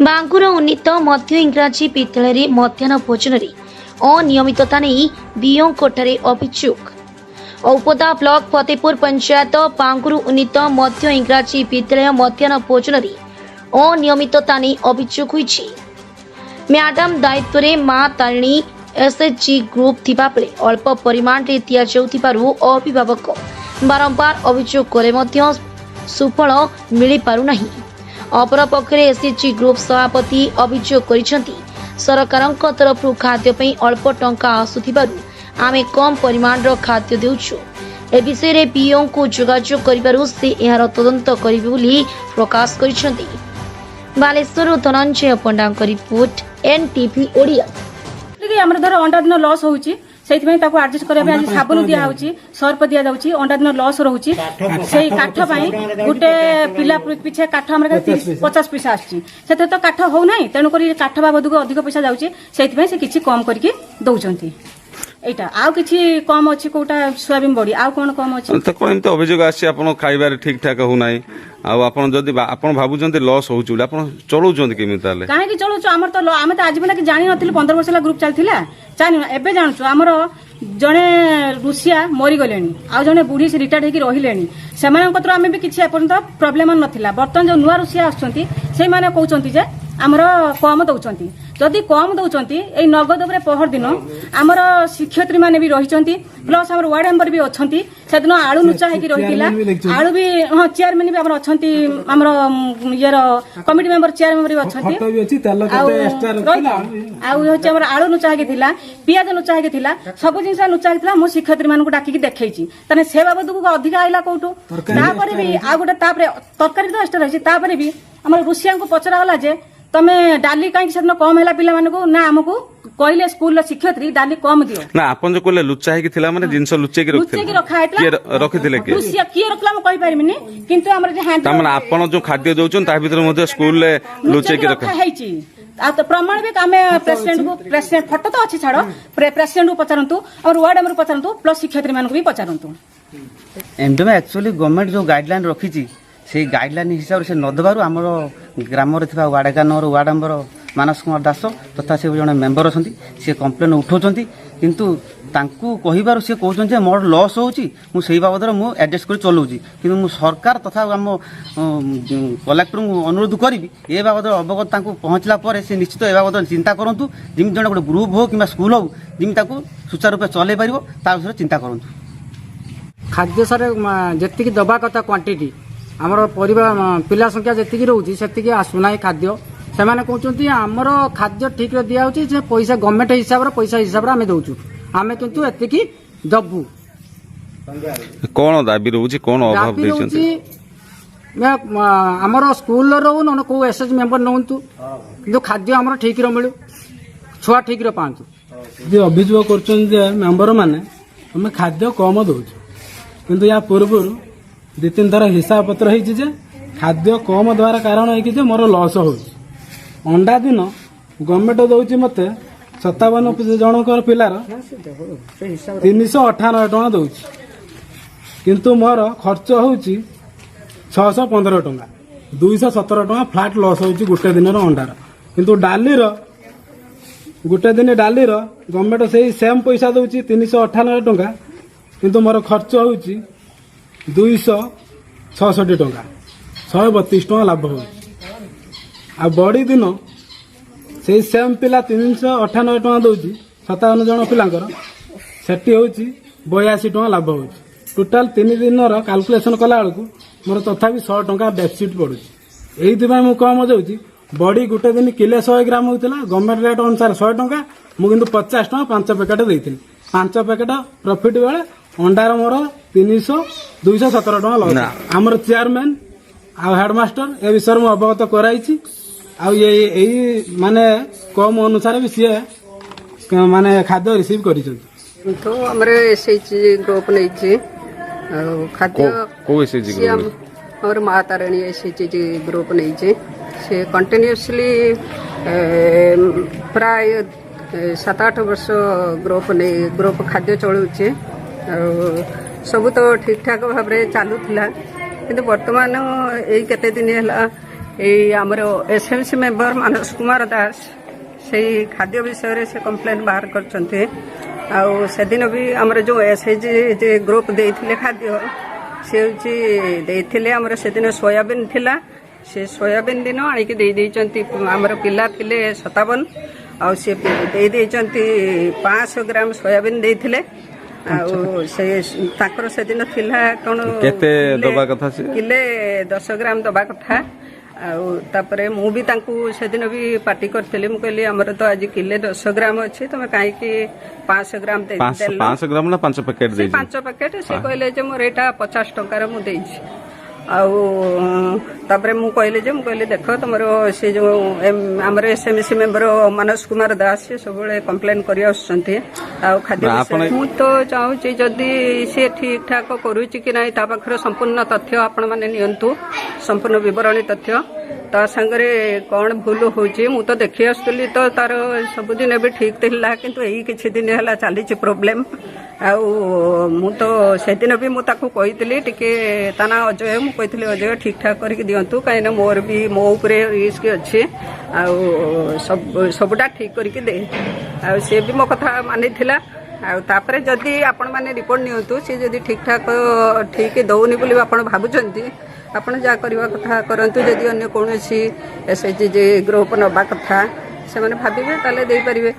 बांकुर उन्नीत मध्य इंग्राजी विद्यालय मध्याह्न भोजन अनियमितता नहीं बीओ कोठारे अभियोग। औपदा ब्लॉक फतेहपुर पंचायत बांकुर उन्नीत मध्य इंग्राजी विद्यालय मध्याह्न भोजन अनियमितता नहीं अभियोग होइछि। मैडम दायित्व रे मां तारिणी एसएचजी ग्रुप थिबा बेले अल्प परिमाण रे दिया जाउथिबारु अभिभावक बारंबार अभियोग करे मध्य सुफल मिली पारु नाही। अपर पक्षरे एसएचजी ग्रुप सभापति अभियोग करिसेंती सरकारक तरफ खाद्य पई अल्प टंका आसुथिबारु आमे कम परिमाण रो खाद्य देउछु। ए विषय रे पीओ को जोगाजोग करिबारु से एहार तदंत करिबे बोली प्रकाश करिसेंती। बालेश्वर धनंजय पंडांक रिपोर्ट एनटीवी ओडिया। आमर धर अंडा दिन लॉस होउची सेइथमे ताको एडजस्ट करबे आज साबुन दिया होउची सर्फ दिया जाउची अंडा दिन लॉस रहउची सेई काठ पई गुटे पिला पिछे काठ हमर 50 पैसा आछि सेते तो काठ हो नाही तेनु करी काठ बाबद को अधिक पैसा जाउची सेइथमे से किछि कम करके दउचंती। एटा आउ किछि कम अछि कोटा सोयाबीन बडी आउ कोन कम अछि त कोन त अभियोग आछि आपण खाइबार ठीक ठाक हो नाही आ आपण जदी आपण भाबुचंती लॉस होउची आपण चलौचंती केमि ताले काहे कि चलौचो हमर त आमे त आज बेला कि जानि नथिल 15 वर्ष ला ग्रुप चलथिला जानि एबे जानछु हमर जने रुसिया मरी गलेनी आ जने बुढी से रिटायर्ड हेकी रहिलेनी सेमान कत्र आमे भी किछि अपन प्रॉब्लम नथिला। बर्तन जो नुवा रुसिया आछंती से माने कहउचंती जे हमर कम दउचंती जदि कम दउचंती ए नगद उपरे पहर दिन हमर शिक्षयत्री माने भी रहिचंती प्लस हमर वार्ड मेंबर भी अछंती से दिन आळु नुचा हेकी रहितिला आळु भी हां चेयरमैन भी हमर अछंती हमर येर कमिटी मेंबर चेयर मेंबर भी अछंती फोटो भी अछि तेल कते एक्स्ट्रा रखिला आ होचे हमर आळु नुचा हेकी थिला पियाज नुचा हेकी थिला सब जिंस नुचा हेकी थिला मो शिक्षयत्री मानकु डाकी की देखैछि तने से बाबद को अधिक आइला कोटू तापरे भी आ गोटे तापरे तरकारी तो एक्स्ट्रा रहिछि तापरे भी हमर रुसिया को पचरा होला जे तमे डाली काई से कम हैला पिला मानको ना हमकु कहले स्कूल शिक्षयत्री डाली कम दियो ना आपन जो कहले लुच्चा है थिला माने जिंस लुच्चे के रखा के रखिथिले के रुसिया की रखला म कहि परिमिनी किंतु हमर जे हैंड त माने आपन जो खाद्य दउचन ता भीतर मध्ये स्कूल ले लुच्चे के रखा हैछि आ तो प्रमाण भी कामे प्रेसिडेंट फोटो तो अछि छाड़ो प्रेसिडेंट को पचारंतु और वार्ड मेंबर पचारंतु प्लस शिक्षयत्री मानको भी पचारंतु। एमडीएम एक्चुअली गवर्नमेंट जो गाइडलाइन रखी से गाइडलाइन हिसाब से नदबारु आमर ग्राम रे वाड़ेगानर वार्ड मेंबर मानस कुमार दास तथा से जड़े मेंबर अच्छा सी कम्प्लेन उठाउछंती किंतु तांकू कहिबारु से कहउछन मोर लॉस होउची मु सेही बाबद मु एडजस्ट कर चलौची किंतु मु सरकार तथा आम कलेक्टर अनुरोध करी ए बाबद अवगत तांकू पहुंचला पर से निश्चित ए बाबद चिंता करंतु जिमि जने गोटे ग्रुप हो कि स्कूल हो जिमि ताकू सुचारू रूप चलै पारिबो ता विषय चिंता करंतु। खाद्य सर जेतिकी दबा कथा क्वांटिटी आमर परिवार पिला संख्या जेतिकी रहउची सेतिकी आसुनाई खाद्य से माने कहउचंती आमर खाद्य ठीक रे दिया होची जे पैसा गवर्नमेंट हिसाब रे पैसा हिसाब रे आमे दउचू आमे किंतु एतिकी दबु कोन दाबी रहउची कोन अभाव दैछंती आमर स्कूल रहउ न को एसएच मेंबर नहुंतु किंतु खाद्य आमर ठीक रे मिलु छुआ ठीक रे पांतु जे अभियोग करछन जे मेंबर माने हम खाद्य कम दउछु किंतु या पूर्वरु दि तीन थर हिसाब पत्र होती जे खाद्य कम द्वारा कारण है मोर लॉस हो अंडा दिन गवर्नमेंट दौर मत 57 जनकर पिलार 398 टका दौर किंतु मोर खर्च हूँ 615 टका 217 टका फ्लाट लॉस हो गोटे दिन अंडार किंतु डालीर गोटे दिन डालीर गवर्नमेंट से सेम पैसा दौर 398 टका किंतु मोर खर्च हूँ 266 टका 132 टका लाभ हो आ बड़ी दिन से सेम पिला 398 टका दौर 57 जन पिलांकर सेठी हूँ 82 टका लाभ हो टोटाल 3 दिन कैलकुलेशन कला बेलू मोर तथापि 100 टका डेफिसिट पड़ू यही कम जाऊँगी बड़ी गोटे दिन किले 100 ग्राम होता गवर्नमेंट रेट अनुसार 100 टका मुझे 50 टका 5 पैकेट देती 5 पैकेट प्रॉफिट बेले अंडार मोर 217 टका लॉस आमर चेयरमैन आ हेडमास्टर ए विषय में अवगत कराई माने कम अनुसार भी सी माने खाद्य रिसीव कर तो हमर एसएचजी ग्रुप नै छी खाद्य को एसएचजी ग्रुप और मां तारिणी एसएचजी ग्रुप नै छी से कंटिन्यूअसली प्राय 7-8 वर्ष ग्रुप खाद्य चलुचे सब तो ठीक ठाक भाव चलुला किंतु वर्तमान यही केते दिन है ଏଇ ଆମର ଏସଏମସି ମେମ୍ବର ମାନସ କୁମାର ଦାସ ସେଇ ଖାଦ୍ୟ ବିଷୟରେ ସେ କମ୍ପ୍ଲେନ୍ ବାହାର କରିଛନ୍ତି। ଆଉ ସେଦିନ ବି ଆମର ଯେଉଁ ଏସଏଚଜି ଯେ ଗ୍ରୁପ ଦେଇଥିଲେ ଖାଦ୍ୟ ସେ ହେଉଛି ଦେଇଥିଲେ ଆମର ସେଦିନ ସୋୟାବିନ୍ ଥିଲା। ସେ ସୋୟାବିନ୍ ଦିନ ଆଣିକି ଦେଇଛନ୍ତି ଆମର ପିଲା ଥିଲେ 57 ଆଉ ସେ ଦେଇଛନ୍ତି 500 ଗ୍ରାମ ସୋୟାବିନ୍ ଦେଇଥିଲେ। ଆଉ ସେ ତାଙ୍କର ସେଦିନ ଥିଲା କ'ଣ କେତେ ଦବା କଥା ସେ? କିଲେ 10 ଗ୍ରାମ ଦବା କଥା। ଆଉ ତାପରେ ମୁଁ ବି ତାଙ୍କୁ ସେଦିନ ବି ପାର୍ଟି କରିଥିଲି। ମୁଁ କହିଲି ଆମର ତ ଆଜି କିଲେ 10 ଗ୍ରାମ ଅଛି, ତମେ କାହିଁକି 500 ଗ୍ରାମ ଦେଲ? 500 ଗ୍ରାମ ନା 5 ପ୍ୟାକେଟ ଦେଇଛି? 5 ପ୍ୟାକେଟ। ସେ କହିଲେ ଯେ ମୋର ଏଇଟା 50 ଟଙ୍କାର ମୁଁ ଦେଇଛି। ଆଉ ତାପରେ ମୁଁ କହିଲି ଦେଖ ତମର ସେ ଯେଉଁ ଆମର ଏସଏମସି ମେମ୍ବର ମାନସ କୁମାର ଦାସ ସେ ସବୁବେଳେ କମ୍ପ୍ଲେନ୍ କରି ଆସୁଛନ୍ତି। ଆଉ ଖାଦ୍ୟ ମୁଁ ତ ଚାହୁଁଛି ଯଦି ସେ ଠିକ୍ ଠାକ୍ କରୁଛି କି ନାହିଁ ତା ପାଖରେ ସମ୍ପୂର୍ଣ୍ଣ ତଥ୍ୟ ଆପଣମାନେ ନିଅନ୍ତୁ, ସମ୍ପୂର୍ଣ୍ଣ ବିବରଣୀ ତଥ୍ୟ। ତା ସାଙ୍ଗରେ କ'ଣ ଭୁଲ ହେଉଛି ମୁଁ ତ ଦେଖି ଆସୁଥିଲି, ତ ତାର ସବୁଦିନ ଏବେ ଠିକ୍ ଥିଲା, କିନ୍ତୁ ଏଇ କିଛି ଦିନ ହେଲା ଚାଲିଛି ପ୍ରୋବ୍ଲେମ୍। ଆଉ ମୁଁ ତ ସେଦିନ ବି ମୁଁ ତାକୁ କହିଥିଲି ଟିକେ ତା ନାଁ ଅଜୟ, ମୁଁ କହିଥିଲି ଅଜୟ ଠିକ୍ ଠାକ୍ କରିକି ଦିଅନ୍ତୁ, କାହିଁକିନା ମୋର ବି ମୋ ଉପରେ ରିସ୍କ ଅଛି, ଆଉ ସବୁଟା ଠିକ୍ କରିକି ଦେ। ଆଉ ସେ ବି ମୋ କଥା ମାନିଥିଲା। ଆଉ ତାପରେ ଯଦି ଆପଣମାନେ ରିପୋର୍ଟ ନିଅନ୍ତୁ, ସେ ଯଦି ଠିକ୍ ଦେଉନି ବୋଲି ଆପଣ ଭାବୁଛନ୍ତି, ଆପଣ ଯାହା କରିବା କଥା କରନ୍ତୁ। ଯଦି ଅନ୍ୟ କୌଣସି ଏସଏଚଜି ଗ୍ରୁପ ନେବା କଥା ସେମାନେ ଭାବିବେ ତାହେଲେ ଦେଇପାରିବେ।